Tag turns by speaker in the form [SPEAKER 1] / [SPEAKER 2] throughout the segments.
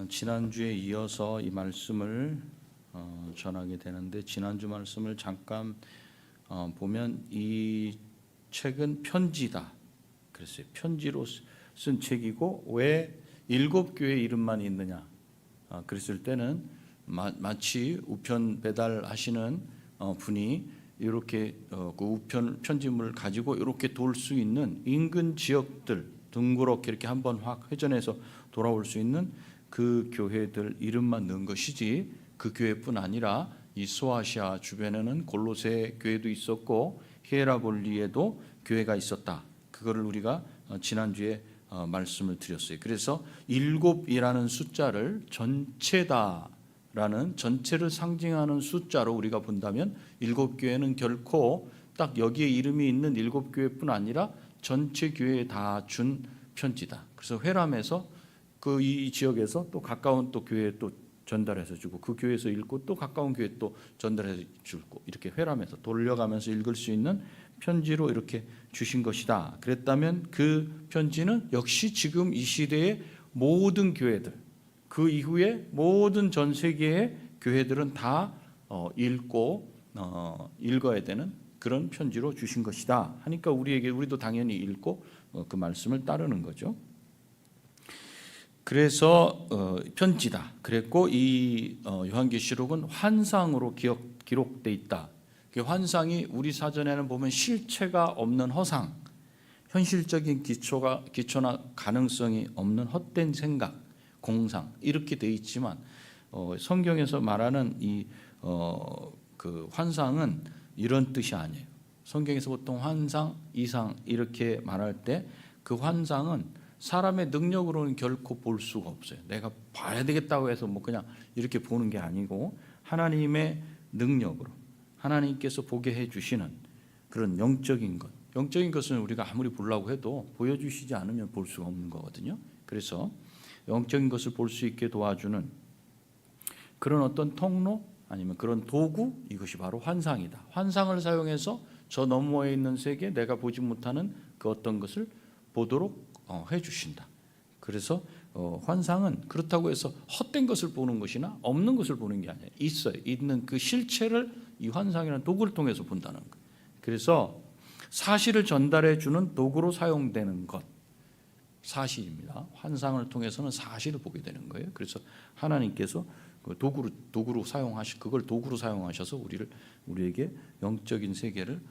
[SPEAKER 1] 지난주에 이어서 이 말씀을 전하게 되는데, 지난주 말씀을 잠깐 보면 이 책은 편지다 그랬어요. 편지로 쓴 책이고 왜 7교회 이름만 있느냐 그랬을 때는 마치 우편 배달하시는 분이 이렇게 그 우편 편지물을 가지고 이렇게 돌 수 있는 인근 지역들 둥그렇게 이렇게 한번 확 회전해서 돌아올 수 있는 그 교회들 이름만 넣은 것이지, 그 교회뿐 아니라 이 소아시아 주변에는 골로새 교회도 있었고 히에라볼리에도 교회가 있었다. 그거를 우리가 지난주에 말씀을 드렸어요. 그래서 7이라는 숫자를 전체다라는, 전체를 상징하는 숫자로 우리가 본다면 7교회는 결코 딱 여기에 이름이 있는 7교회뿐 아니라 전체 교회에 다 준 편지다. 그래서 회람해서 그 이 지역에서 또 가까운 또 교회에 또 전달해서 주고, 그 교회에서 읽고 또 가까운 교회에 또 전달해서 주고, 이렇게 회람해서 돌려가면서 읽을 수 있는 편지로 이렇게 주신 것이다. 그랬다면 그 편지는 역시 지금 이 시대의 모든 교회들, 그 이후에 모든 전 세계의 교회들은 다 읽고 읽어야 되는 그런 편지로 주신 것이다 하니까 우리도 당연히 읽고 그 말씀을 따르는 거죠. 그래서 편지다 그랬고, 이 요한계시록은 환상으로 기록돼 있다. 그 환상이 우리 사전에는 보면 실체가 없는 허상, 현실적인 기초나 가능성이 없는 헛된 생각, 공상, 이렇게 돼 있지만 성경에서 말하는 그 환상은 이런 뜻이 아니에요. 성경에서 보통 환상, 이상 이렇게 말할 때 그 환상은 사람의 능력으로는 결코 볼 수가 없어요. 내가 봐야 되겠다고 해서 뭐 그냥 이렇게 보는 게 아니고, 하나님의 능력으로 하나님께서 보게 해주시는 그런 영적인 것, 영적인 것은 우리가 아무리 보려고 해도 보여주시지 않으면 볼 수가 없는 거거든요. 그래서 영적인 것을 볼 수 있게 도와주는 그런 어떤 통로 아니면 그런 도구, 이것이 바로 환상이다. 환상을 사용해서 저 너머에 있는 세계, 내가 보지 못하는 그 어떤 것을 보도록 해주신다. 그래서 환상은 그렇다고 해서 헛된 것을 보는 것이나 없는 것을 보는 게 아니에요. 있는 그 실체를 이 환상이라는 도구를 통해서 본다는 거예요. 그래서 사실을 전달해 주는 도구로 사용되는 것, 사실입니다. 환상을 통해서는 사실을 보게 되는 거예요. 그래서 하나님께서 그 도구로 그걸 도구로 사용하셔서 우리에게 영적인 세계를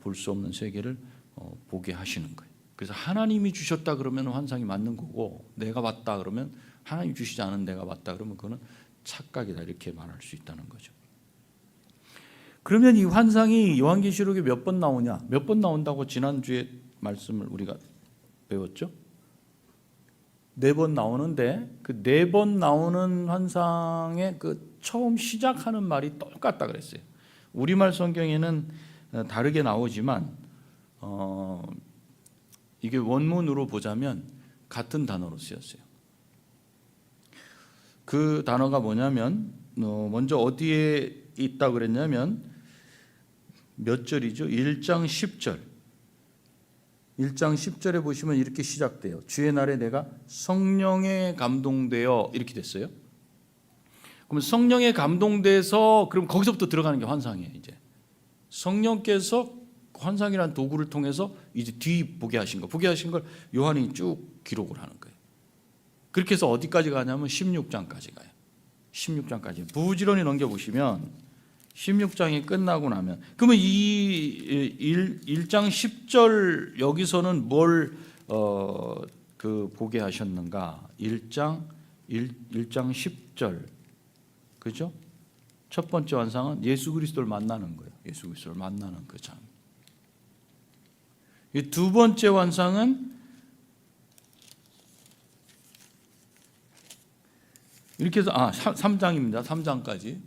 [SPEAKER 1] 볼 수 없는 세계를 보게 하시는 거예요. 그래서 하나님이 주셨다 그러면 환상이 맞는 거고, 내가 봤다 그러면, 하나님이 주시지 않은 내가 봤다 그러면 그거는 착각이다, 이렇게 말할 수 있다는 거죠. 그러면 이 환상이 요한계시록에 몇 번 나오냐? 몇 번 나온다고 지난주에 말씀을 우리가 배웠죠? 4번 나오는데, 그 4번 나오는 환상의 그 처음 시작하는 말이 똑같다 그랬어요. 우리말 성경에는 다르게 나오지만 이게 원문으로 보자면 같은 단어로 쓰였어요. 그 단어가 뭐냐면, 먼저 어디에 있다 그랬냐면 몇 절이죠? 1장 10절. 1장 10절에 보시면 이렇게 시작돼요. 주의 날에 내가 성령에 감동되어, 이렇게 됐어요. 그럼 성령에 감동돼서, 그럼 거기서부터 들어가는 게 환상이에요. 이제 성령께서 환상이라는 도구를 통해서 이제 뒤 보게 하신 걸 요한이 쭉 기록을 하는 거예요. 그렇게 해서 어디까지 가냐면 16장까지 가요. 16장까지 부지런히 넘겨보시면 16장이 끝나고 나면, 그러면 이 1장 10절 여기서는 뭘 보게 하셨는가? 1장 10절, 그죠? 첫 번째 환상은 예수 그리스도를 만나는 거예요. 예수 그리스도를 만나는 그 장. 이 두 번째 환상은 이렇게 해서 3장입니다. 3장까지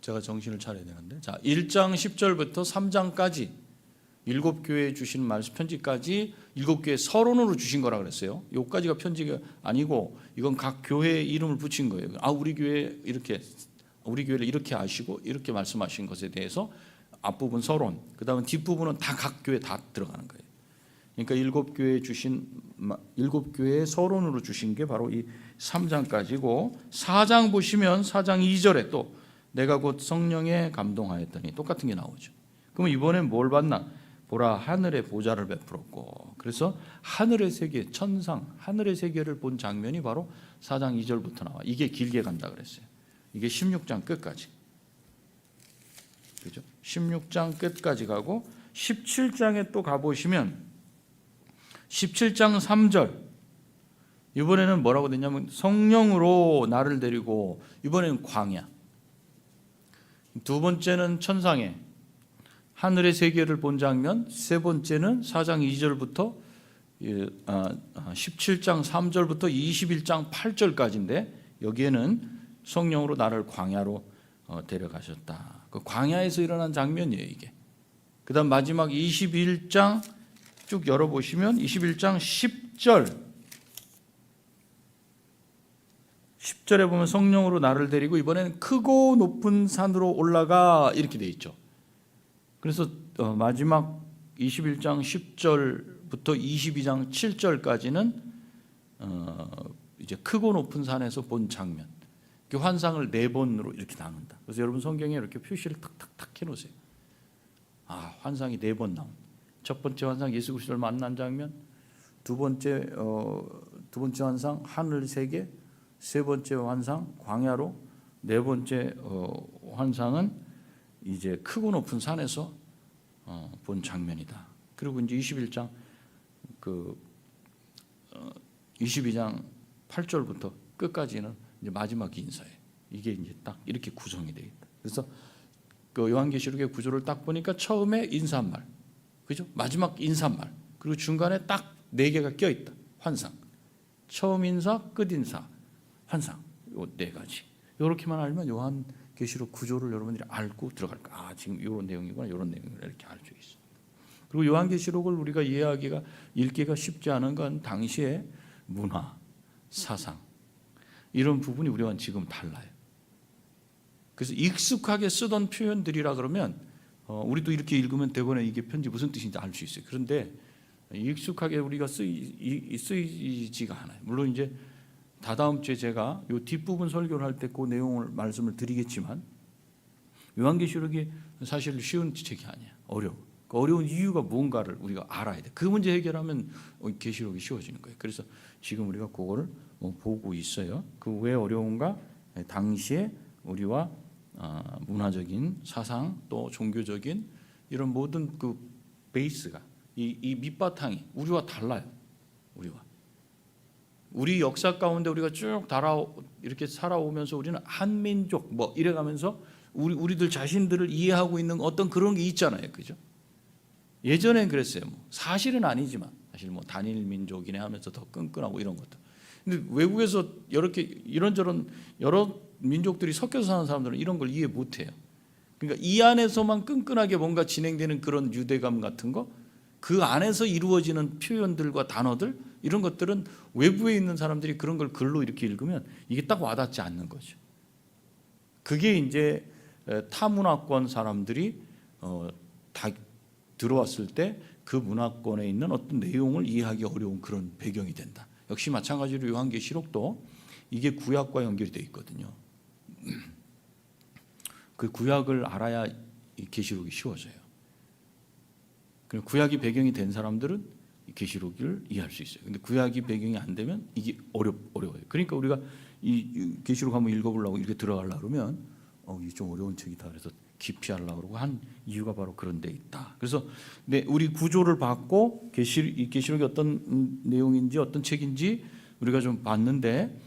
[SPEAKER 1] 제가 정신을 차려야 되는데, 자, 1장 10절부터 3장까지 7교회에 주신 말씀 편지까지 7교회 서론으로 주신 거라 그랬어요. 여기까지가 편지가 아니고 이건 각 교회의 이름을 붙인 거예요. 우리 교회를 이렇게 아시고 이렇게 말씀하신 것에 대해서 앞부분 서론, 그 다음에 뒷부분은 다 각 교회 다 들어가는 거예요. 그러니까 일곱 교회의 서론으로 주신 게 바로 이 3장까지고 4장 보시면 4장 2절에 또 내가 곧 성령에 감동하였더니 똑같은 게 나오죠. 그럼 이번엔 뭘 봤나? 보라 하늘의 보좌를 베풀었고, 그래서 하늘의 세계, 천상 하늘의 세계를 본 장면이 바로 4장 2절부터 나와. 이게 길게 간다 그랬어요. 이게 16장 끝까지, 그죠? 16장 끝까지 가고 17장에 또 가보시면 17장 3절, 이번에는 뭐라고 되냐면 성령으로 나를 데리고, 이번에는 광야, 두 번째는 천상에 하늘의 세계를 본 장면, 세 번째는 4장 2절부터 17장 3절부터 21장 8절까지인데 여기에는 성령으로 나를 광야로 데려가셨다. 그 광야에서 일어난 장면이에요 이게. 그 다음 마지막 21장 쭉 열어보시면 21장 10절에 보면 성령으로 나를 데리고 이번에는 크고 높은 산으로 올라가 이렇게 돼 있죠. 그래서 마지막 21장 10절부터 22장 7절까지는 이제 크고 높은 산에서 본 장면, 그 환상을 4번으로 이렇게 나눈다. 그래서 여러분 성경에 이렇게 표시를 탁탁탁 해놓으세요. 아, 환상이 4번 나온. 첫 번째 환상 예수 그리스도를 만난 장면, 두 번째 환상 하늘 세계, 세 번째 환상 광야로, 네 번째 환상은 이제 크고 높은 산에서 본 장면이다. 그리고 이제 21장 22장 8절부터 끝까지는 이제 마지막 인사예요. 이게 이제 딱 이렇게 구성이 되어 있다. 그래서 그 요한계시록의 구조를 딱 보니까 처음에 인사말, 그죠? 마지막 인사말, 그리고 중간에 딱 4개가 껴 있다. 환상, 처음 인사, 끝 인사, 환상, 요 4가지. 이렇게만 알면 요한계시록 구조를 여러분들이 알고 들어갈 거야. 아, 지금 이런 내용이구나, 이런 내용이구나 이렇게 알 수 있어. 그리고 요한계시록을 우리가 이해하기가 읽기가 쉽지 않은 건 당시의 문화, 사상 이런 부분이 우리와는 지금 달라요. 그래서 익숙하게 쓰던 표현들이라 그러면 우리도 이렇게 읽으면 대본에 이게 편지 무슨 뜻인지 알 수 있어요. 그런데 익숙하게 우리가 쓰이지가 않아요. 물론 이제 다다음 주에 제가 이 뒷부분 설교를 할 때 그 내용을 말씀을 드리겠지만 요한계시록이 사실 쉬운 책이 아니야. 어려워. 그 어려운 이유가 뭔가를 우리가 알아야 돼. 그 문제 해결하면 계시록이 쉬워지는 거예요. 그래서 지금 우리가 그거를 보고 있어요. 그 왜 어려운가? 당시에 우리와 문화적인 사상 또 종교적인 이런 모든 그 베이스가 이 밑바탕이 우리와 달라요. 우리 역사 가운데 우리가 쭉 이렇게 살아오면서 우리는 한민족 뭐 이래가면서 우리들 자신들을 이해하고 있는 어떤 그런 게 있잖아요, 그죠? 예전엔 그랬어요. 사실은 아니지만 사실 단일 민족이네 하면서 더 끈끈하고 이런 것들. 근데 외국에서 이렇게 이런저런 여러 민족들이 섞여서 사는 사람들은 이런 걸 이해 못해요. 그러니까 이 안에서만 끈끈하게 뭔가 진행되는 그런 유대감 같은 거, 그 안에서 이루어지는 표현들과 단어들 이런 것들은 외부에 있는 사람들이 그런 걸 글로 이렇게 읽으면 이게 딱 와닿지 않는 거죠. 그게 이제 타문화권 사람들이 다 들어왔을 때 그 문화권에 있는 어떤 내용을 이해하기 어려운 그런 배경이 된다. 역시 마찬가지로 요한계시록도 이게 구약과 연결이 되어 있거든요. 그 구약을 알아야 이 계시록이 쉬워져요. 구약이 배경이 된 사람들은 계시록을 이해할 수 있어요. 근데 구약이 배경이 안 되면 이게 어려워요. 그러니까 우리가 이 계시록 한번 읽어보려고 이렇게 들어가려고 그러면 이게 좀 어려운 책이다. 그래서 깊이 하려고 그러고 한 이유가 바로 그런 데 있다. 그래서 우리 구조를 봤고 이 계시록이 어떤 내용인지 어떤 책인지 우리가 좀 봤는데,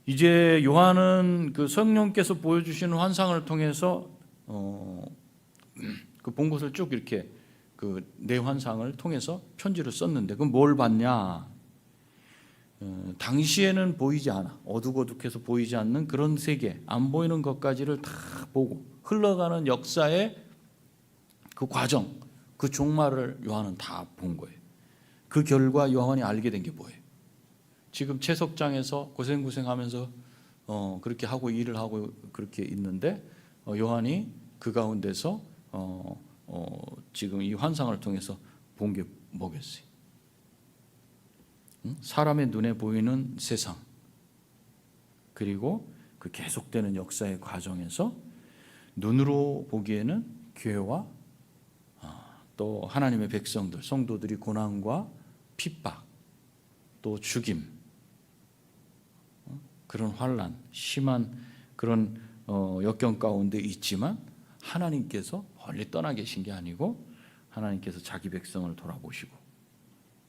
[SPEAKER 1] 이제 요한은 그 성령께서 보여주시는 환상을 통해서 그 본 것을 쭉 이렇게 그 내 환상을 통해서 편지를 썼는데, 그럼 뭘 봤냐? 당시에는 보이지 않아, 어둑어둑해서 보이지 않는 그런 세계, 안 보이는 것까지를 다 보고 흘러가는 역사의 그 과정, 그 종말을 요한은 다 본 거예요. 그 결과 요한이 알게 된 게 뭐예요? 지금 채석장에서 고생하면서 그렇게 하고 일을 하고 그렇게 있는데 요한이 그 가운데서 지금 이 환상을 통해서 본 게 뭐겠어요? 사람의 눈에 보이는 세상, 그리고 그 계속되는 역사의 과정에서 눈으로 보기에는 교회와 또 하나님의 백성들, 성도들이 고난과 핍박, 또 죽임, 그런 환난, 심한 그런 역경 가운데 있지만 하나님께서 멀리 떠나 계신 게 아니고 하나님께서 자기 백성을 돌아보시고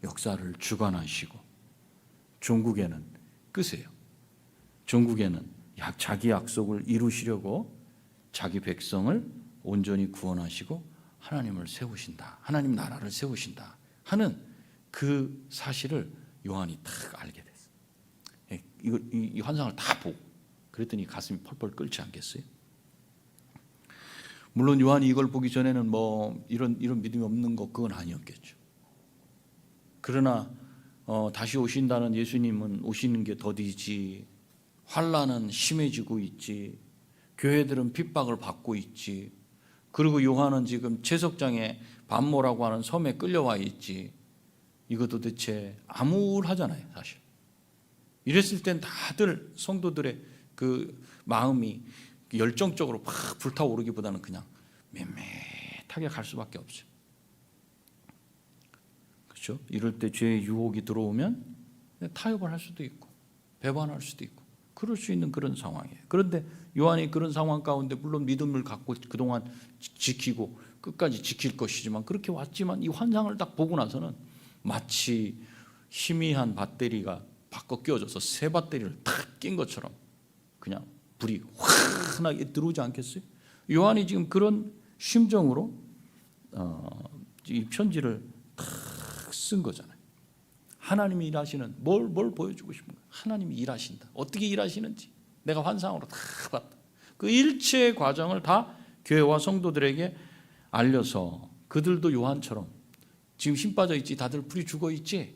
[SPEAKER 1] 역사를 주관하시고 종국에는 끄세요. 종국에는 자기 약속을 이루시려고 자기 백성을 온전히 구원하시고 하나님을 세우신다, 하나님 나라를 세우신다 하는 그 사실을 요한이 딱 알게 됐어요. 이 환상을 다 보고 그랬더니 가슴이 펄펄 끓지 않겠어요? 물론 요한이 이걸 보기 전에는 뭐 이런 믿음이 없는 것 그건 아니었겠죠. 그러나 다시 오신다는 예수님은 오시는 게 더디지, 환난은 심해지고 있지, 교회들은 핍박을 받고 있지, 그리고 요한은 지금 채석장에 반모라고 하는 섬에 끌려와 있지, 이거 도대체 암울하잖아요 사실. 이랬을 땐 다들 성도들의 그 마음이 열정적으로 막 불타오르기보다는 그냥 맴매하게 갈 수밖에 없어요. 그렇죠? 이럴 때 죄의 유혹이 들어오면 타협을 할 수도 있고 배반할 수도 있고 그럴 수 있는 그런 상황이에요. 그런데 요한이 그런 상황 가운데 물론 믿음을 갖고 그동안 지키고 끝까지 지킬 것이지만 그렇게 왔지만 이 환상을 딱 보고 나서는 마치 희미한 배터리가 바꿔 끼워져서 새 배터리를 탁 낀 것처럼 그냥 불이 환하게 들어오지 않겠어요? 요한이 지금 그런 심정으로 이 편지를 탁 쓴 거잖아요. 하나님이 일하시는 뭘 보여주고 싶은 거예요. 하나님이 일하신다. 어떻게 일하시는지 내가 환상으로 다 봤다. 그 일체의 과정을 다 교회와 성도들에게 알려서 그들도 요한처럼 지금 힘 빠져 있지, 다들 불이 죽어 있지,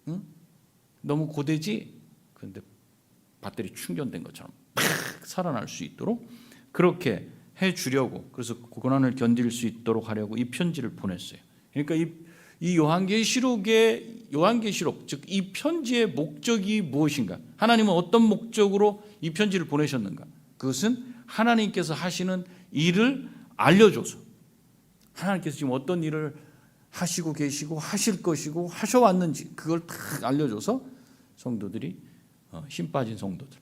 [SPEAKER 1] 응? 너무 고되지. 그런데 배터리 충전된 것처럼 팍 살아날 수 있도록 그렇게 해주려고, 그래서 고난을 견딜 수 있도록 하려고 이 편지를 보냈어요. 그러니까 이 요한계시록, 즉 이 편지의 목적이 무엇인가? 하나님은 어떤 목적으로 이 편지를 보내셨는가? 그것은 하나님께서 하시는 일을 알려줘서, 하나님께서 지금 어떤 일을 하시고 계시고 하실 것이고 하셔왔는지 그걸 딱 알려줘서 성도들이, 힘 빠진 성도들,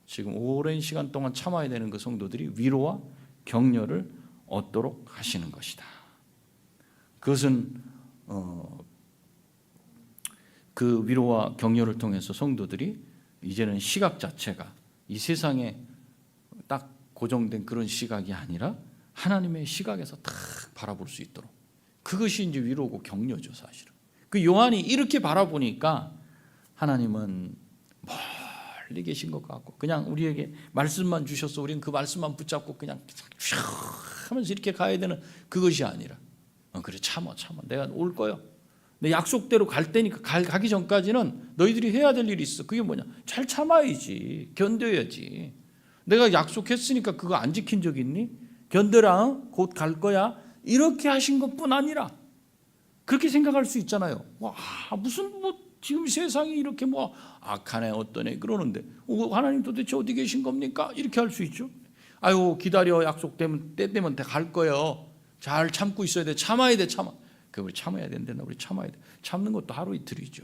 [SPEAKER 1] 지금 오랜 시간 동안 참아야 되는 그 성도들이 위로와 격려를 얻도록 하시는 것이다. 그것은 그 위로와 격려를 통해서 성도들이 이제는 시각 자체가 이 세상에 딱 고정된 그런 시각이 아니라 하나님의 시각에서 딱 바라볼 수 있도록, 그것이 이제 위로고 격려죠 사실은. 그 요한이 이렇게 바라보니까 하나님은 멀리 계신 것 같고 그냥 우리에게 말씀만 주셔서 우리는 그 말씀만 붙잡고 그냥 쭉 하면서 이렇게 가야 되는 그것이 아니라 그래 참아 내가 올 거야. 내 약속대로 갈 때니까 가기 전까지는 너희들이 해야 될 일이 있어. 그게 뭐냐? 잘 참아야지. 견뎌야지. 내가 약속했으니까 그거 안 지킨 적 있니? 견뎌라. 곧 갈 거야. 이렇게 하신 것뿐 아니라 그렇게 생각할 수 있잖아요. 와, 무슨 지금 세상이 이렇게 악하네 어떠네 그러는데 하나님 도대체 어디 계신 겁니까? 이렇게 할 수 있죠. 아유 기다려, 약속되면 때 되면 다 갈 거예요. 잘 참고 있어야 돼. 참아야 돼. 우리 참아야 된다. 우리 참아야 돼. 참는 것도 하루 이틀이죠.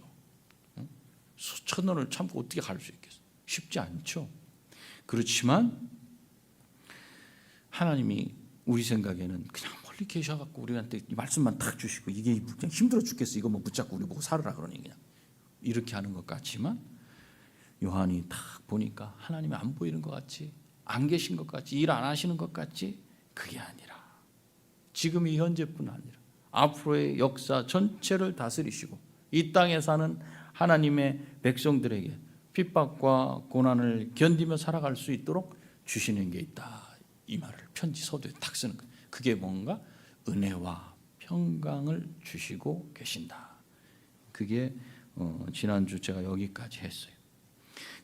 [SPEAKER 1] 수천 년을 참고 어떻게 갈 수 있겠어? 쉽지 않죠. 그렇지만 하나님이 우리 생각에는 그냥 멀리 계셔갖고 우리한테 이 말씀만 딱 주시고 이게 그냥 힘들어 죽겠어. 이것만 붙잡고 우리 보고 살으라 그러니 그냥 이렇게 하는 것 같지만 요한이 딱 보니까 하나님이 안 보이는 것 같지, 안 계신 것 같지, 일 안 하시는 것 같지, 그게 아니라 지금 이 현재뿐 아니라 앞으로의 역사 전체를 다스리시고 이 땅에 사는 하나님의 백성들에게 핍박과 고난을 견디며 살아갈 수 있도록 주시는 게 있다. 이 말을 편지 서두에 딱 쓰는 거예요. 그게 뭔가 은혜와 평강을 주시고 계신다. 그게 지난주 제가 여기까지 했어요.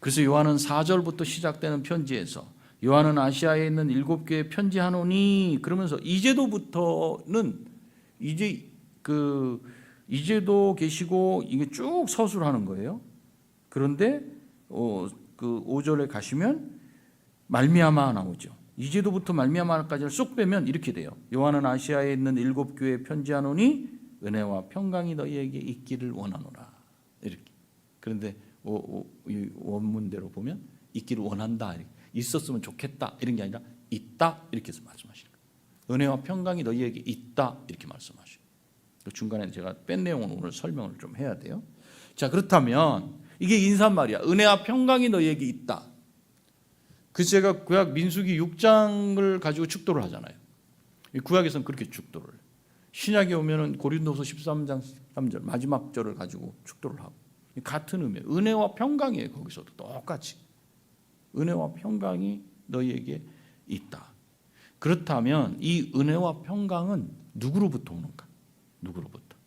[SPEAKER 1] 그래서 요한은 4절부터 시작되는 편지에서 요한은 아시아에 있는 7교회에 편지하노니 그러면서 이제도부터는 이제 그 이제도 계시고 이게 쭉 서술하는 거예요. 그런데 그 5절에 가시면 말미암아 나오죠. 이제도부터 말미암아까지를 쏙 빼면 이렇게 돼요. 요한은 아시아에 있는 7 교회에 편지하노니 은혜와 평강이 너희에게 있기를 원하노라. 이렇게. 그런데 이 원문대로 보면 있기를 원한다. 있었으면 좋겠다. 이런 게 아니라 있다. 이렇게 해서 말씀하시는 거예요. 은혜와 평강이 너희에게 있다. 이렇게 말씀하시고. 중간에 제가 뺀 내용은 오늘 설명을 좀 해야 돼요. 자, 그렇다면 이게 인사말이야. 은혜와 평강이 너희에게 있다. 그래서 제가 구약 민수기 6장을 가지고 축도를 하잖아요. 구약에서는 그렇게 축도를 해요. 신약에 오면은 고린도서 13장 13절 마지막 절을 가지고 축도를 하고 같은 의미예요. 은혜와 평강이에요. 거기서도 똑같이 은혜와 평강이 너희에게 있다. 그렇다면 이 은혜와 평강은 누구로부터 오는가? 누구로부터?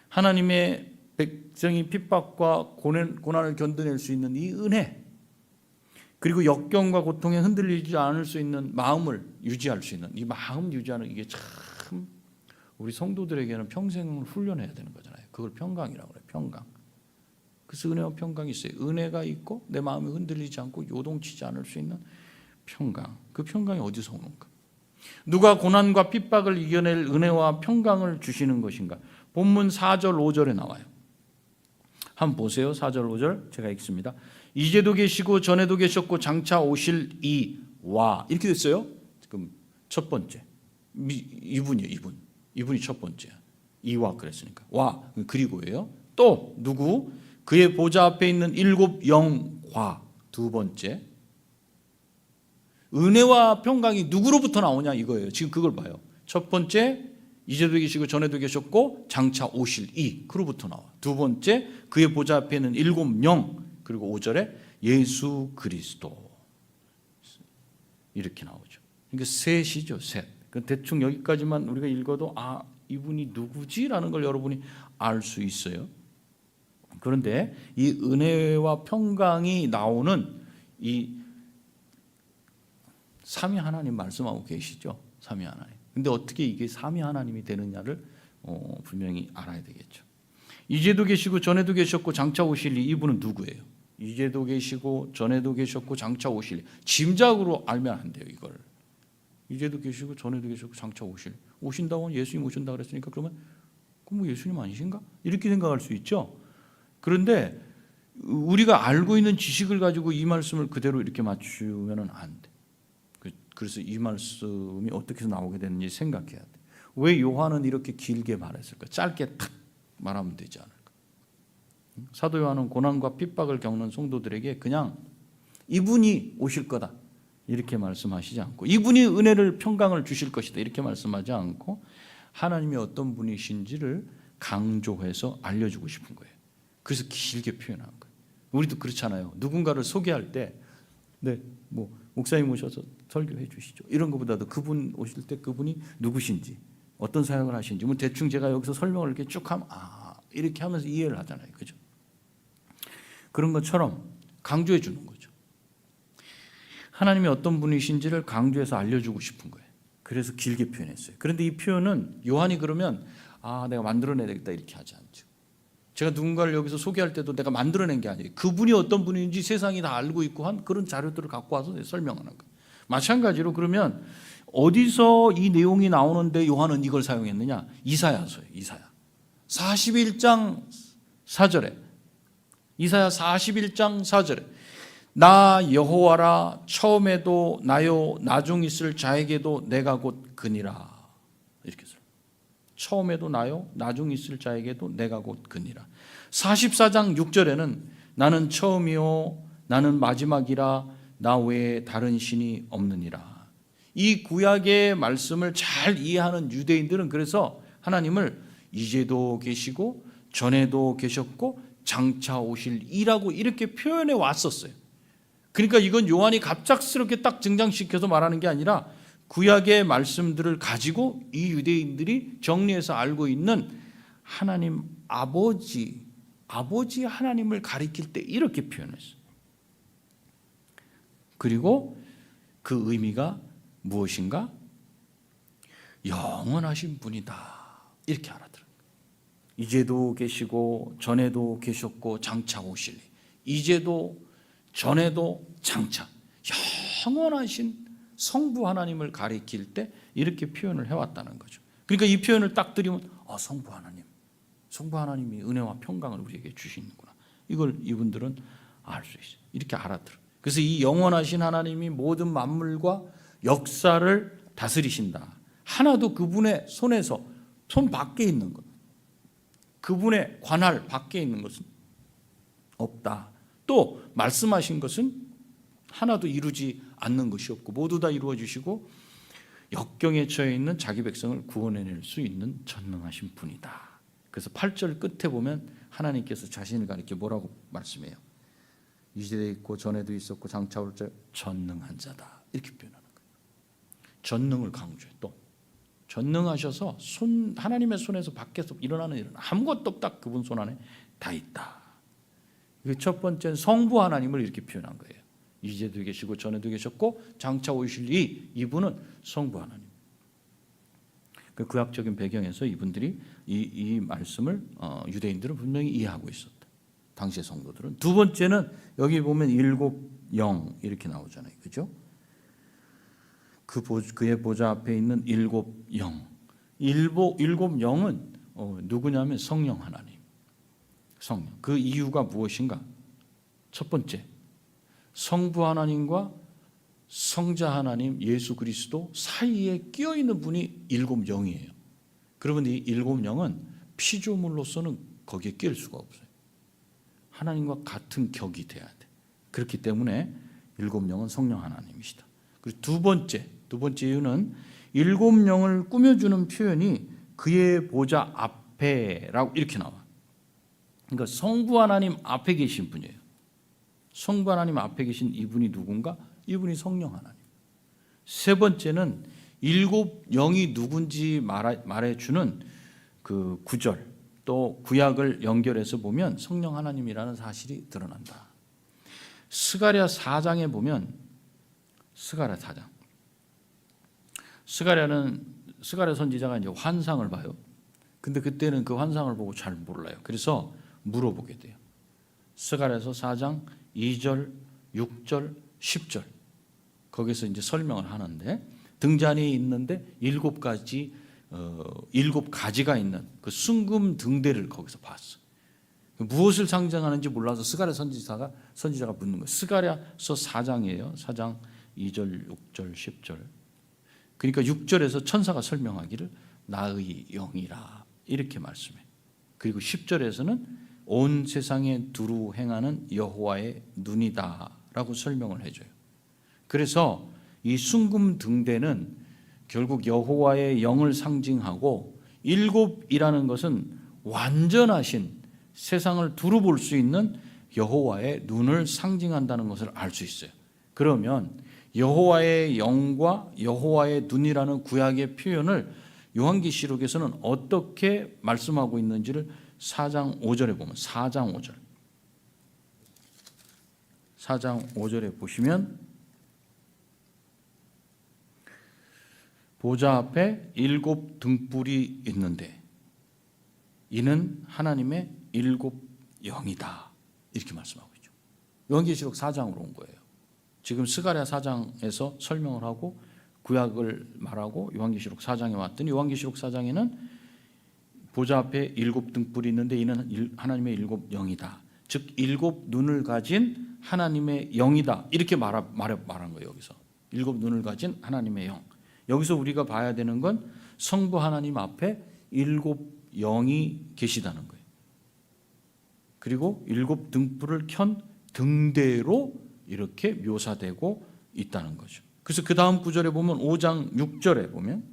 [SPEAKER 1] 하나님의 백성이 핍박과 고난을 견뎌낼 수 있는 이 은혜, 그리고 역경과 고통에 흔들리지 않을 수 있는 마음을 유지할 수 있는 이 마음 유지하는 이게 참 우리 성도들에게는 평생을 훈련해야 되는 거잖아요. 그걸 평강이라고 그래요. 평강. 그래서 은혜와 평강이 있어요. 은혜가 있고 내 마음이 흔들리지 않고 요동치지 않을 수 있는 평강. 그 평강이 어디서 오는가? 누가 고난과 핍박을 이겨낼 은혜와 평강을 주시는 것인가? 본문 4절 5절에 나와요. 한번 보세요. 4절 5절 제가 읽습니다. 이제도 계시고 전에도 계셨고 장차 오실 이와 이렇게 됐어요. 지금 첫 번째 이분이에요. 이분이 첫 번째야. 이와 그랬으니까 와 그리고예요. 또 누구? 그의 보좌 앞에 있는 7 영과 두 번째 은혜와 평강이 누구로부터 나오냐 이거예요. 지금 그걸 봐요. 첫 번째 이제도 계시고 전에도 계셨고 장차 오실 이 그로부터 나와. 두 번째 그의 보좌 앞에 있는 7 영 그리고 5절에 예수 그리스도 이렇게 나오죠. 그러니까 셋이죠. 셋. 대충 여기까지만 우리가 읽어도 이분이 누구지라는 걸 여러분이 알 수 있어요. 그런데 이 은혜와 평강이 나오는 이 삼위 하나님 말씀하고 계시죠. 삼위 하나님. 근데 어떻게 이게 삼위 하나님이 되느냐를 분명히 알아야 되겠죠. 이제도 계시고 전에도 계셨고 장차 오실 이분은 누구예요? 이제도 계시고 전에도 계셨고 장차 오실 짐작으로 알면 안 돼요. 이걸 이제도 계시고 전에도 계셨고 장차 오신다고 하면 예수님 오신다 그랬으니까 그러면 뭐 예수님 아니신가? 이렇게 생각할 수 있죠. 그런데 우리가 알고 있는 지식을 가지고 이 말씀을 그대로 이렇게 맞추면 안 돼. 그래서 이 말씀이 어떻게 해서 나오게 됐는지 생각해야 돼. 왜 요한은 이렇게 길게 말했을까? 짧게 탁 말하면 되지 않을까? 사도 요한은 고난과 핍박을 겪는 성도들에게 그냥 이분이 오실 거다 이렇게 말씀하시지 않고 이분이 은혜를 평강을 주실 것이다 이렇게 말씀하지 않고 하나님이 어떤 분이신지를 강조해서 알려주고 싶은 거예요. 그래서 길게 표현한 거예요. 우리도 그렇잖아요. 누군가를 소개할 때 목사님 오셔서 설교해 주시죠. 이런 것보다도 그분 오실 때 그분이 누구신지 어떤 사역을 하시는지 대충 제가 여기서 설명을 이렇게 쭉 하면 이렇게 하면서 이해를 하잖아요. 그죠? 그런 것처럼 강조해 주는 거죠. 하나님이 어떤 분이신지를 강조해서 알려주고 싶은 거예요. 그래서 길게 표현했어요. 그런데 이 표현은 요한이 그러면 내가 만들어내야 되겠다 이렇게 하지 않죠. 제가 누군가를 여기서 소개할 때도 내가 만들어낸 게 아니에요. 그분이 어떤 분인지 세상이 다 알고 있고 한 그런 자료들을 갖고 와서 설명하는 거예요. 마찬가지로 그러면 어디서 이 내용이 나오는데 요한은 이걸 사용했느냐? 이사야서예요. 이사야 41장 4절에 이사야 41장 4절에 나 여호와라 처음에도 나요 나중 있을 자에게도 내가 곧 그니라 이렇게 써요. 처음에도 나요 나중 있을 자에게도 내가 곧 그니라. 44장 6절에는 나는 처음이요 나는 마지막이라 나 외에 다른 신이 없느니라. 이 구약의 말씀을 잘 이해하는 유대인들은 그래서 하나님을 이제도 계시고 전에도 계셨고 장차 오실 이라고 이렇게 표현해 왔었어요. 그러니까 이건 요한이 갑작스럽게 딱 등장시켜서 말하는 게 아니라 구약의 말씀들을 가지고 이 유대인들이 정리해서 알고 있는 하나님 아버지 하나님을 가리킬 때 이렇게 표현했어요. 그리고 그 의미가 무엇인가? 영원하신 분이다 이렇게 알아들어요. 이제도 계시고 전에도 계셨고 장차 오실 이제도 전에도 장차 영원하신 성부 하나님을 가리킬 때 이렇게 표현을 해왔다는 거죠. 그러니까 이 표현을 딱 드리면 성부 하나님이 은혜와 평강을 우리에게 주시는구나. 이걸 이분들은 알 수 있어요. 이렇게 알아들어. 그래서 이 영원하신 하나님이 모든 만물과 역사를 다스리신다. 하나도 그분의 손에서 손 밖에 있는 것, 그분의 관할 밖에 있는 것은 없다. 또 말씀하신 것은 하나도 이루지 않는 것이 없고 모두 다 이루어 주시고 역경에 처해 있는 자기 백성을 구원해낼 수 있는 전능하신 분이다. 그래서 8절 끝에 보면 하나님께서 자신을 가리켜 뭐라고 말씀해요? 이제도 있고 전에도 있었고 장차 올 자 전능한 자다. 이렇게 표현하는 거예요. 전능을 강조해. 또 전능하셔서 하나님의 손에서 밖에서 일어나는 일은 아무것도 없다. 그분 손 안에 다 있다. 첫 번째는 성부 하나님을 이렇게 표현한 거예요. 이제도 계시고 전에도 계셨고 장차 오실 이분은 성부 하나님. 그 구약적인 배경에서 이분들이 이 말씀을 유대인들은 분명히 이해하고 있었다. 당시의 성도들은. 두 번째는 여기 보면 일곱 영 이렇게 나오잖아요. 그죠? 그의 보좌 앞에 있는 일곱 영. 일곱 영은 누구냐면 성령 하나님. 성령. 그 이유가 무엇인가? 첫 번째, 성부 하나님과 성자 하나님 예수 그리스도 사이에 끼어 있는 분이 일곱 영이에요. 그러면 이 일곱 영은 피조물로서는 거기에 끼일 수가 없어요. 하나님과 같은 격이 돼야 돼. 그렇기 때문에 일곱 영은 성령 하나님이시다. 그리고 두 번째 이유는 일곱 영을 꾸며주는 표현이 그의 보좌 앞에라고 이렇게 나와. 그러니까 성부 하나님 앞에 계신 분이에요. 성부 하나님 앞에 계신 이분이 누군가? 이분이 성령 하나님. 세 번째는 일곱 영이 누군지 말해주는 그 구절, 또 구약을 연결해서 보면 성령 하나님이라는 사실이 드러난다. 스가랴 4장에 보면 스가랴 4장. 스가랴 선지자가 이제 환상을 봐요. 근데 그때는 그 환상을 보고 잘 몰라요. 그래서 물어보게 돼요. 스가랴서 4장 2절, 6절, 10절 거기서 이제 설명을 하는데 등잔이 있는데 일곱 가지가 있는 그 순금 등대를 거기서 봤어. 무엇을 상징하는지 몰라서 스가랴 선지자가 묻는 거예요. 스가랴서 4장이에요. 4장 2절, 6절, 10절. 그러니까 6절에서 천사가 설명하기를 나의 영이라 이렇게 말씀해. 그리고 10절에서는 온 세상에 두루 행하는 여호와의 눈이다라고 설명을 해줘요. 그래서 이 순금 등대는 결국 여호와의 영을 상징하고 일곱이라는 것은 완전하신 세상을 두루 볼 수 있는 여호와의 눈을 상징한다는 것을 알 수 있어요. 그러면 여호와의 영과 여호와의 눈이라는 구약의 표현을 요한계시록에서는 어떻게 말씀하고 있는지를 4장 5절에 보면 4장 5절에 보시면 보좌 앞에 일곱 등불이 있는데 이는 하나님의 일곱 영이다. 이렇게 말씀하고 있죠. 요한계시록 4장으로 온 거예요. 지금 스가랴 4장에서 설명을 하고 구약을 말하고 요한계시록 4장에 왔더니 요한계시록 4장에는 보좌 앞에 일곱 등불이 있는데 이는 하나님의 일곱 영이다. 즉 일곱 눈을 가진 하나님의 영이다. 이렇게 말한 거예요. 여기서 일곱 눈을 가진 하나님의 영. 여기서 우리가 봐야 되는 건 성부 하나님 앞에 일곱 영이 계시다는 거예요. 그리고 일곱 등불을 켠 등대로 이렇게 묘사되고 있다는 거죠. 그래서 그 다음 구절에 보면 5장 6절에 보면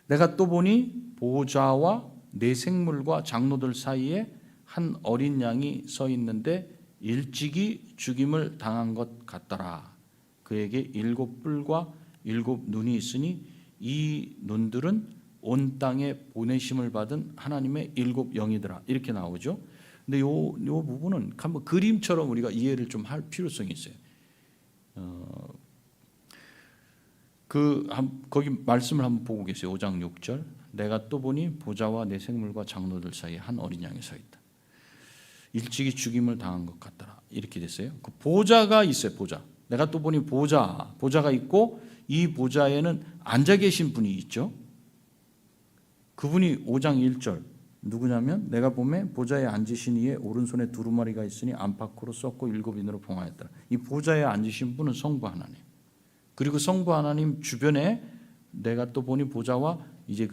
[SPEAKER 1] 내가 또 보니 보좌와 네 생물과 장로들 사이에 한 어린 양이 서 있는데 일찍이 죽임을 당한 것 같더라. 그에게 일곱 뿔과 일곱 눈이 있으니 이 눈들은 온 땅에 보내심을 받은 하나님의 일곱 영이더라. 이렇게 나오죠. 근데 요 부분은 한번 그림처럼 우리가 이해를 좀 할 필요성이 있어요. 거기 말씀을 한번 보고 계세요. 5장 6절. 내가 또 보니 보좌와 내 생물과 장로들 사이에 한 어린 양이 서 있다. 일찍이 죽임을 당한 것 같더라. 이렇게 됐어요. 그 보좌가 있어요. 보좌. 내가 또 보니 보좌가 있고 이 보좌에는 앉아 계신 분이 있죠. 그분이 5장 1절 누구냐면 내가 보매 보좌에 앉으신 이의 오른손에 두루마리가 있으니 안팎으로 썩고 7인으로 봉하였더라. 이 보좌에 앉으신 분은 성부 하나님. 그리고 성부 하나님 주변에 내가 또 보니 보좌와 이제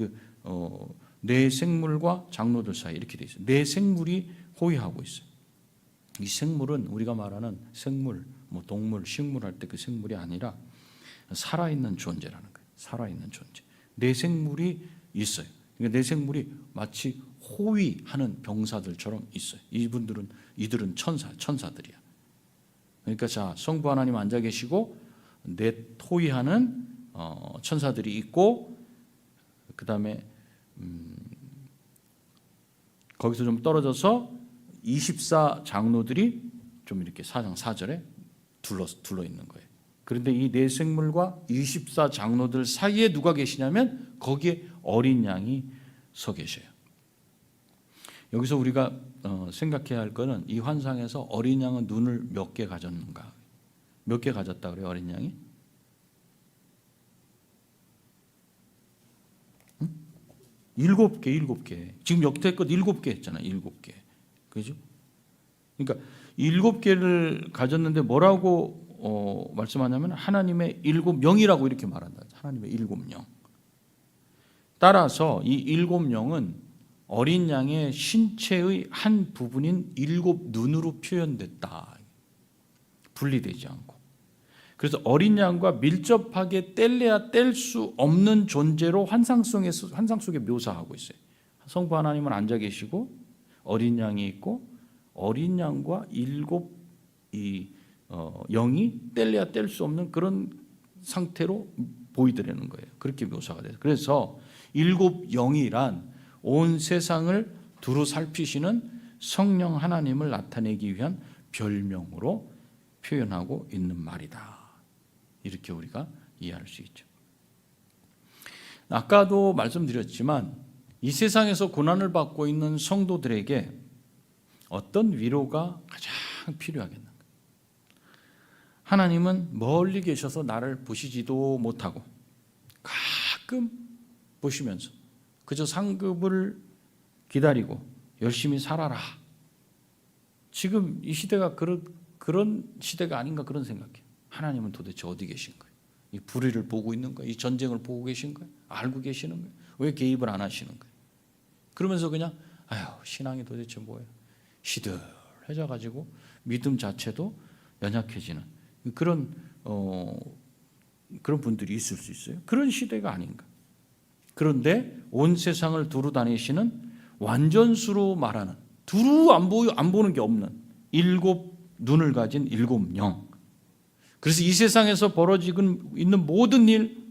[SPEAKER 1] 내 생물과 장로들 사이 이렇게 돼 있어요. 내 생물이 호위하고 있어요. 이 생물은 우리가 말하는 생물, 동물, 식물 할 때 그 생물이 아니라 살아있는 존재라는 거예요. 살아있는 존재. 내 생물이 있어요. 그러니까 내 생물이 마치 호위하는 병사들처럼 있어요. 이들은 천사들이야. 그러니까 자, 성부 하나님 앉아 계시고 내 호위하는 천사들이 있고 그 다음에 거기서 좀 떨어져서 24 장로들이 좀 이렇게 4장 4절에 둘러 있는 거예요. 그런데 이 네 생물과 24 장로들 사이에 누가 계시냐면 거기에 어린 양이 서 계셔요. 여기서 우리가 생각해야 할 것은 이 환상에서 어린 양은 눈을 몇 개 가졌는가? 몇 개 가졌다 그래요, 어린 양이? 7개. 지금 역대껏 7개 했잖아요. 7개. 그죠? 그러니까 7개를 가졌는데 뭐라고 말씀하냐면 하나님의 7영이라고 이렇게 말한다. 하나님의 7영. 따라서 이 7영은 어린 양의 신체의 한 부분인 7눈으로 표현됐다. 분리되지 않고. 그래서 어린 양과 밀접하게 뗄래야 뗄 수 없는 존재로 환상 속에 묘사하고 있어요. 성부 하나님은 앉아 계시고 어린 양이 있고 어린 양과 7 영이 뗄래야 뗄 수 없는 그런 상태로 보이더라는 거예요. 그렇게 묘사가 돼요. 그래서 7 영이란 온 세상을 두루 살피시는 성령 하나님을 나타내기 위한 별명으로 표현하고 있는 말이다. 이렇게 우리가 이해할 수 있죠. 아까도 말씀드렸지만 이 세상에서 고난을 받고 있는 성도들에게 어떤 위로가 가장 필요하겠는가? 하나님은 멀리 계셔서 나를 보시지도 못하고 가끔 보시면서 그저 상급을 기다리고 열심히 살아라. 지금 이 시대가 그런 시대가 아닌가 그런 생각이에요. 하나님은 도대체 어디 계신 거예요? 이 불의를 보고 있는 거예요? 이 전쟁을 보고 계신 거예요? 알고 계시는 거예요? 왜 개입을 안 하시는 거예요? 그러면서 그냥 신앙이 도대체 뭐예요? 시들해져 가지고 믿음 자체도 연약해지는 그런 분들이 있을 수 있어요. 그런 시대가 아닌가. 그런데 온 세상을 두루 다니시는 완전수로 말하는 두루 안 보는 게 없는 7 눈을 가진 7 영. 그래서 이 세상에서 벌어지고 있는 모든 일,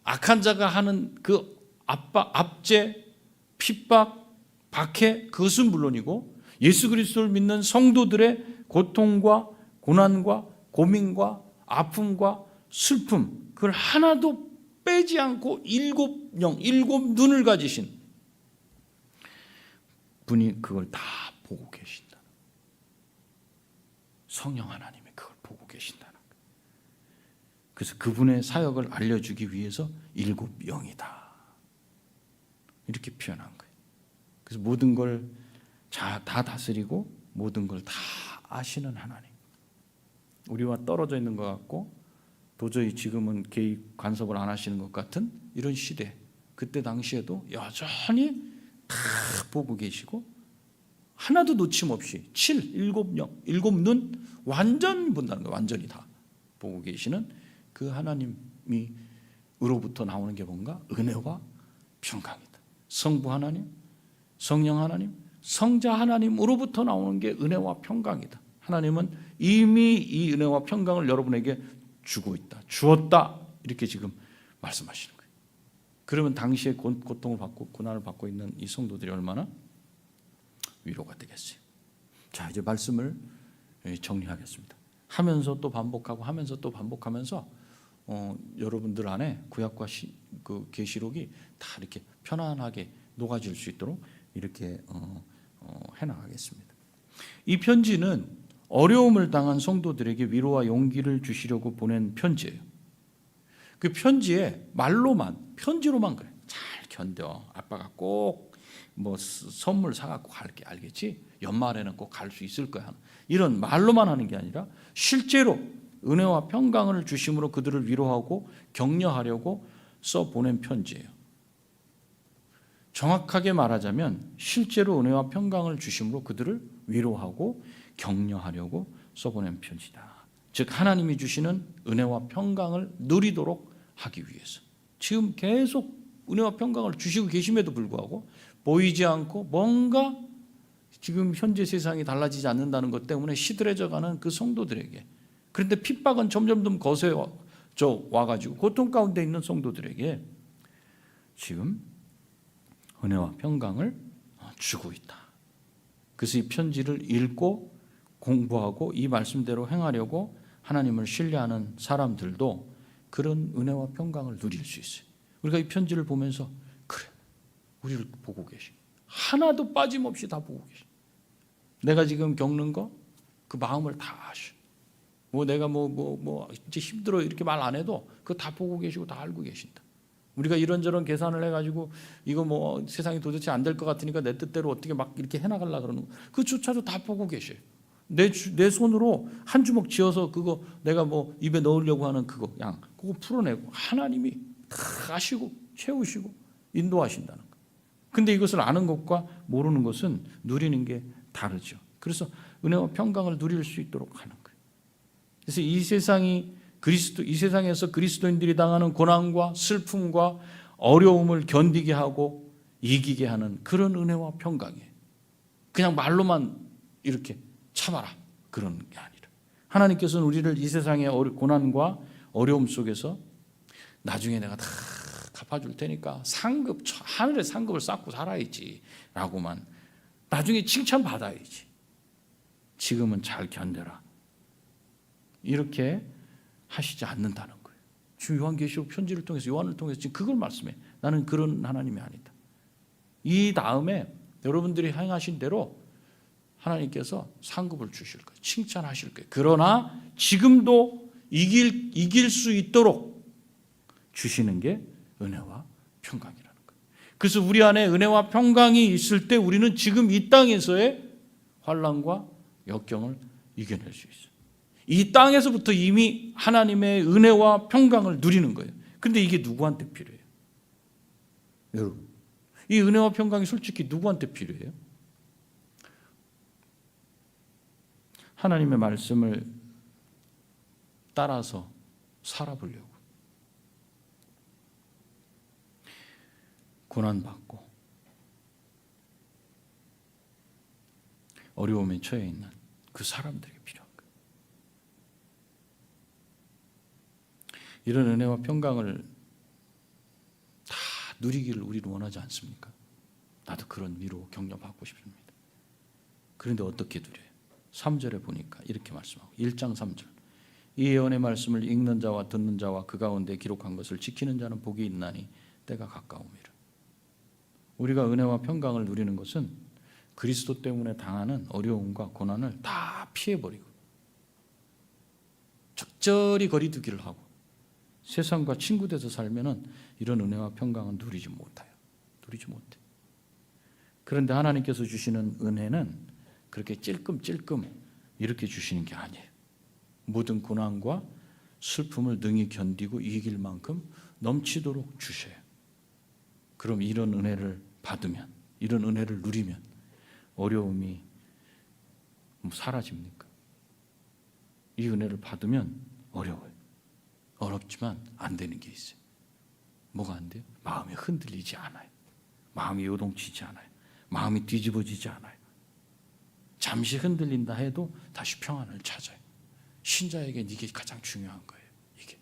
[SPEAKER 1] 악한 자가 하는 그 압제, 핍박, 박해 그것은 물론이고 예수 그리스도를 믿는 성도들의 고통과 고난과 고민과 아픔과 슬픔 그걸 하나도 빼지 않고 7 영, 7 눈을 가지신 분이 그걸 다 보고 계신다. 성령 하나님이 그걸 보고 계신다는 거예요. 그래서 그분의 사역을 알려주기 위해서 7 영이다. 이렇게 표현한 거예요. 그래서 모든 걸 다 다스리고 모든 걸 다 아시는 하나님. 우리와 떨어져 있는 것 같고 도저히 지금은 개입 간섭을 안 하시는 것 같은 이런 시대. 그때 당시에도 여전히 다 보고 계시고 하나도 놓침없이 7 영, 7 눈 완전 본다는 거예요. 완전히 다 보고 계시는 그 하나님이 으로부터 나오는 게 뭔가? 은혜와 평강이다. 성부 하나님, 성령 하나님, 성자 하나님으로부터 나오는 게 은혜와 평강이다. 하나님은 이미 이 은혜와 평강을 여러분에게 주고 있다. 주었다. 이렇게 지금 말씀하시는 거예요. 그러면 당시에 고통을 받고 고난을 받고 있는 이 성도들이 얼마나 위로가 되겠어요. 자, 이제 말씀을 정리하겠습니다. 하면서 또 반복하고 하면서 또 반복하면서 여러분들 안에 구약과 그 계시록이 다 이렇게 편안하게 녹아질 수 있도록 이렇게 해나가겠습니다. 이 편지는 어려움을 당한 성도들에게 위로와 용기를 주시려고 보낸 편지예요. 그 편지에 편지로만 그래. 잘 견뎌. 아빠가 꼭 뭐 선물 사갖고 갈게, 알겠지? 연말에는 꼭 갈 수 있을 거야. 이런 말로만 하는 게 아니라 실제로 은혜와 평강을 주심으로 그들을 위로하고 격려하려고 써 보낸 편지예요. 정확하게 말하자면 실제로 은혜와 평강을 주심으로 그들을 위로하고 격려하려고 써보낸 편지다. 즉 하나님이 주시는 은혜와 평강을 누리도록 하기 위해서 지금 계속 은혜와 평강을 주시고 계심에도 불구하고 보이지 않고 뭔가 지금 현재 세상이 달라지지 않는다는 것 때문에 시들해져가는 그 성도들에게, 그런데 핍박은 점점 더 거세져 와가지고 고통 가운데 있는 성도들에게 지금 은혜와 평강을 주고 있다. 그래서 이 편지를 읽고 공부하고 이 말씀대로 행하려고 하나님을 신뢰하는 사람들도 그런 은혜와 평강을 누릴 수 있어요. 우리가 이 편지를 보면서 그래, 우리를 보고 계시. 하나도 빠짐없이 다 보고 계시. 내가 지금 겪는 거 그 마음을 다 아셔. 뭐 내가 이제 힘들어 이렇게 말 안 해도 그거 다 보고 계시고 다 알고 계신다. 우리가 이런저런 계산을 해가지고 이거 뭐 세상이 도대체 안 될 것 같으니까 내 뜻대로 어떻게 막 이렇게 해나가려고 그러는 거 그조차도 다 보고 계셔요. 내 손으로 한 주먹 쥐어서 그거 내가 뭐 입에 넣으려고 하는 그거 그거 풀어내고 하나님이 다 아시고 채우시고 인도하신다는 거. 근데 이것을 아는 것과 모르는 것은 누리는 게 다르죠. 그래서 은혜와 평강을 누릴 수 있도록 하는 거예요. 그래서 이 세상에서 그리스도인들이 당하는 고난과 슬픔과 어려움을 견디게 하고 이기게 하는 그런 은혜와 평강이에요. 그냥 말로만 이렇게 참아라 그런 게 아니라 하나님께서는 우리를 이 세상의 고난과 어려움 속에서 나중에 내가 다 갚아줄 테니까 하늘의 상급을 쌓고 살아야지 라고만, 나중에 칭찬받아야지, 지금은 잘 견뎌라, 이렇게 하시지 않는다는 거예요. 지금 요한계시록 편지를 통해서, 요한을 통해서 지금 그걸 말씀해. 나는 그런 하나님이 아니다. 이 다음에 여러분들이 행하신 대로 하나님께서 상급을 주실 거예요. 칭찬하실 거예요. 그러나 지금도 이길 수 있도록 주시는 게 은혜와 평강이라는 거예요. 그래서 우리 안에 은혜와 평강이 있을 때 우리는 지금 이 땅에서의 환난과 역경을 이겨낼 수 있어요. 이 땅에서부터 이미 하나님의 은혜와 평강을 누리는 거예요. 그런데 이게 누구한테 필요해요? 여러분, 이 은혜와 평강이 솔직히 누구한테 필요해요? 하나님의 말씀을 따라서 살아보려고, 고난받고 어려움에 처해 있는 그 사람들에게 필요한 거예요. 이런 은혜와 평강을 다 누리기를 우리는 원하지 않습니까? 나도 그런 위로 격려받고 싶습니다. 그런데 어떻게 누려요? 3절에 보니까 이렇게 말씀하고, 1장 3절, 이 예언의 말씀을 읽는 자와 듣는 자와 그 가운데 기록한 것을 지키는 자는 복이 있나니 때가 가까움이라. 우리가 은혜와 평강을 누리는 것은 그리스도 때문에 당하는 어려움과 고난을 다 피해버리고 적절히 거리두기를 하고 세상과 친구돼서 살면은 이런 은혜와 평강은 누리지 못해요. 그런데 하나님께서 주시는 은혜는 그렇게 찔끔찔끔 이렇게 주시는 게 아니에요. 모든 고난과 슬픔을 능히 견디고 이길 만큼 넘치도록 주셔요. 그럼 이런 은혜를 받으면, 이런 은혜를 누리면 어려움이 사라집니까? 이 은혜를 받으면 어려워요. 어렵지만 안 되는 게 있어요. 뭐가 안 돼요? 마음이 흔들리지 않아요. 마음이 요동치지 않아요. 마음이 뒤집어지지 않아요. 잠시 흔들린다 해도 다시 평안을 찾아요. 신자에겐 이게 가장 중요한 거예요. 이게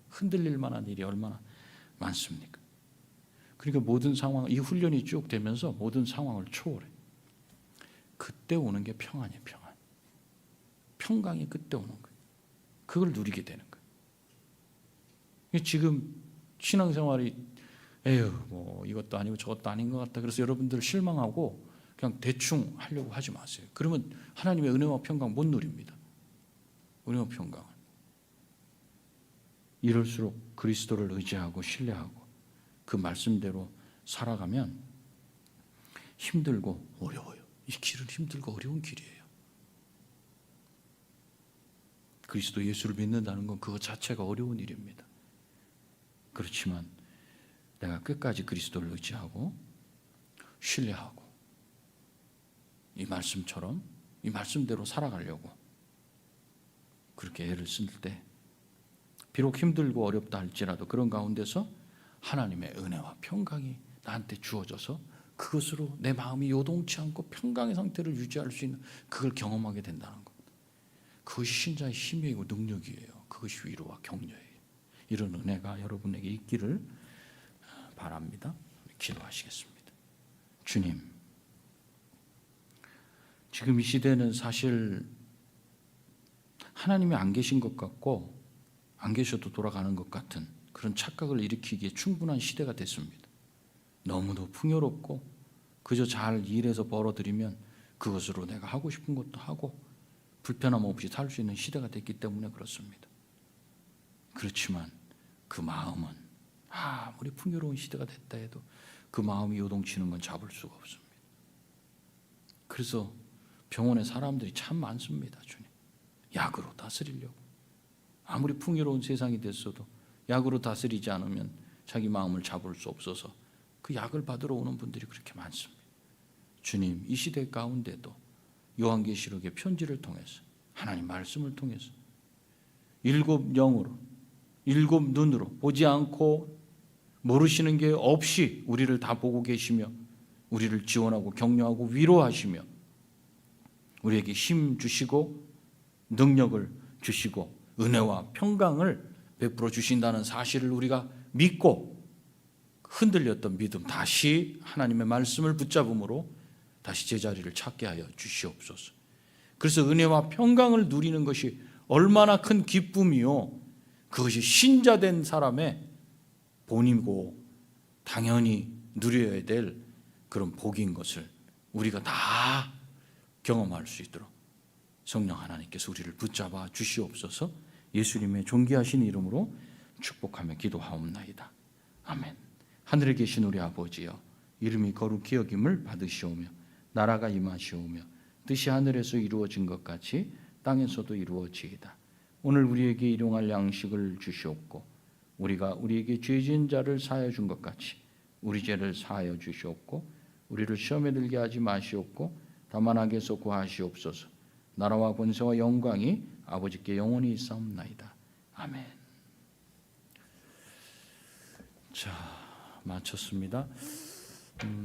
[SPEAKER 1] 흔들릴 만한 일이 얼마나 많습니까? 그러니까 모든 상황, 이 훈련이 쭉 되면서 모든 상황을 초월해. 그때 오는 게 평안이에요. 평강이 그때 오는 거예요. 그걸 누리게 되는 거예요. 지금 신앙생활이 에휴 뭐 이것도 아니고 저것도 아닌 것 같다. 그래서 여러분들 실망하고 그냥 대충 하려고 하지 마세요. 그러면 하나님의 은혜와 평강 못 누립니다. 은혜와 평강은. 이럴수록 그리스도를 의지하고 신뢰하고 그 말씀대로 살아가면 힘들고 어려워요. 이 길은 힘들고 어려운 길이에요. 그리스도 예수를 믿는다는 건 그것 자체가 어려운 일입니다. 그렇지만 내가 끝까지 그리스도를 의지하고 신뢰하고 이 말씀처럼 이 말씀대로 살아가려고 그렇게 애를 쓸 때 비록 힘들고 어렵다 할지라도 그런 가운데서 하나님의 은혜와 평강이 나한테 주어져서 그것으로 내 마음이 요동치 않고 평강의 상태를 유지할 수 있는 그걸 경험하게 된다는 것. 그것이 신자의 힘이고 능력이에요. 그것이 위로와 격려예요. 이런 은혜가 여러분에게 있기를 바랍니다. 기도하시겠습니다. 주님, 지금 이 시대는 사실 하나님이 안 계신 것 같고 안 계셔도 돌아가는 것 같은 그런 착각을 일으키기에 충분한 시대가 됐습니다. 너무도 풍요롭고 그저 잘 일해서 벌어들이면 그것으로 내가 하고 싶은 것도 하고 불편함 없이 살 수 있는 시대가 됐기 때문에 그렇습니다. 그렇지만 그 마음은 아무리 풍요로운 시대가 됐다 해도 그 마음이 요동치는 건 잡을 수가 없습니다. 그래서 병원에 사람들이 참 많습니다. 주님, 약으로 다스리려고. 아무리 풍요로운 세상이 됐어도 약으로 다스리지 않으면 자기 마음을 잡을 수 없어서 그 약을 받으러 오는 분들이 그렇게 많습니다. 주님, 이 시대 가운데도 요한계시록의 편지를 통해서 하나님 말씀을 통해서 7 영으로 7 눈으로 보지 않고 모르시는 게 없이 우리를 다 보고 계시며 우리를 지원하고 격려하고 위로하시며 우리에게 힘 주시고 능력을 주시고 은혜와 평강을 베풀어 주신다는 사실을 우리가 믿고 흔들렸던 믿음 다시 하나님의 말씀을 붙잡음으로 다시 제자리를 찾게 하여 주시옵소서. 그래서 은혜와 평강을 누리는 것이 얼마나 큰 기쁨이요, 그것이 신자된 사람의 본이고 당연히 누려야 될 그런 복인 것을 우리가 다 경험할 수 있도록 성령 하나님께서 우리를 붙잡아 주시옵소서. 예수님의 존귀하신 이름으로 축복하며 기도하옵나이다. 아멘. 하늘에 계신 우리 아버지여, 이름이 거룩히 여김을 받으시오며 나라가 임하시오며 뜻이 하늘에서 이루어진 것 같이 땅에서도 이루어지이다. 오늘 우리에게 일용할 양식을 주시옵고 우리가 우리에게 죄 지은 자를 사하여 준 것 같이 우리 죄를 사하여 주시옵고 우리를 시험에 들게 하지 마시옵고 다만 악에서 구하시옵소서. 나라와 권세와 영광이 아버지께 영원히 있사옵나이다. 아멘. 자, 마쳤습니다.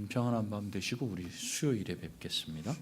[SPEAKER 1] 평안한 밤 되시고 우리 수요일에 뵙겠습니다.